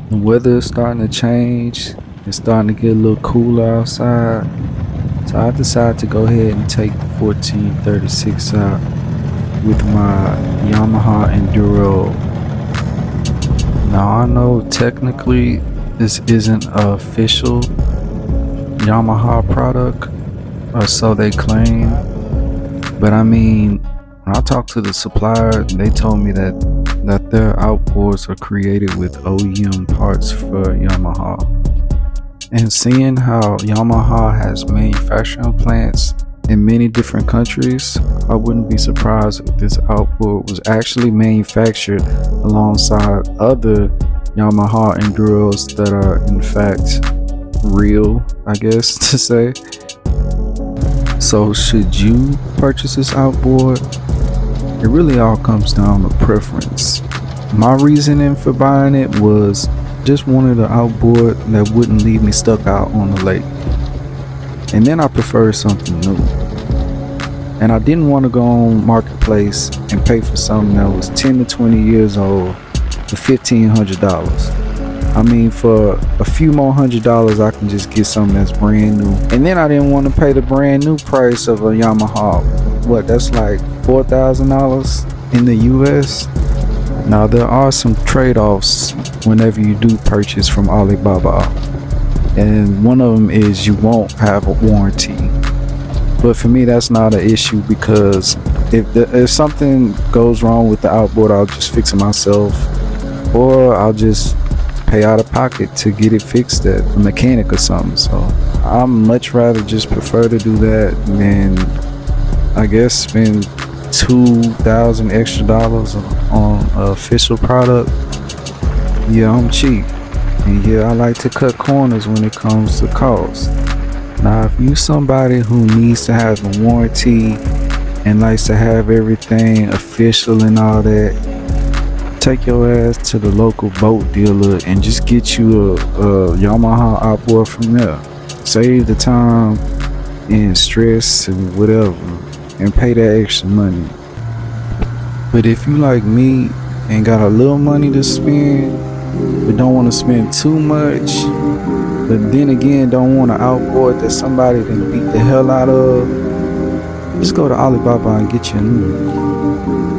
The weather is starting to change. It's starting to get a little cooler outside. So I decided to go ahead and take the 1436 out with my Yamaha Enduro. Now I know technically this isn't an official Yamaha product, or so they claim. But I mean, when I talked to the supplier, they told me that their outboards are created with OEM parts for Yamaha. And seeing how Yamaha has manufacturing plants in many different countries, I wouldn't be surprised if this outboard was actually manufactured alongside other Yamaha Enduros that are in fact real, I guess to say. So should you purchase this outboard? It really all comes down to preference. My reasoning for buying it was just wanted an outboard that wouldn't leave me stuck out on the lake. And then I preferred something new. And I didn't want to go on Marketplace and pay for something that was 10 to 20 years old for $1,500. I mean, for a few more $100, I can just get something that's brand new. And then I didn't want to pay the brand new price of a Yamaha. What, that's like $4,000 in the US? Now, there are some trade-offs whenever you do purchase from Alibaba. And one of them is you won't have a warranty. But for me, that's not an issue because if something goes wrong with the outboard, I'll just fix it myself. Or I'll just pay out of pocket to get it fixed at a mechanic or something. So I much rather just prefer to do that than, I guess, spend $2,000 extra on an official product. Yeah, I'm cheap, and yeah, I like to cut corners when it comes to cost. Now, if you somebody who needs to have a warranty and likes to have everything official and all that, take your ass to the local boat dealer and just get you a Yamaha outboard from there. Save the time and stress and whatever, and pay that extra money. But if you like me and got a little money to spend, but don't want to spend too much, but then again don't want an outboard that somebody can beat the hell out of, just go to Alibaba and get you a new one.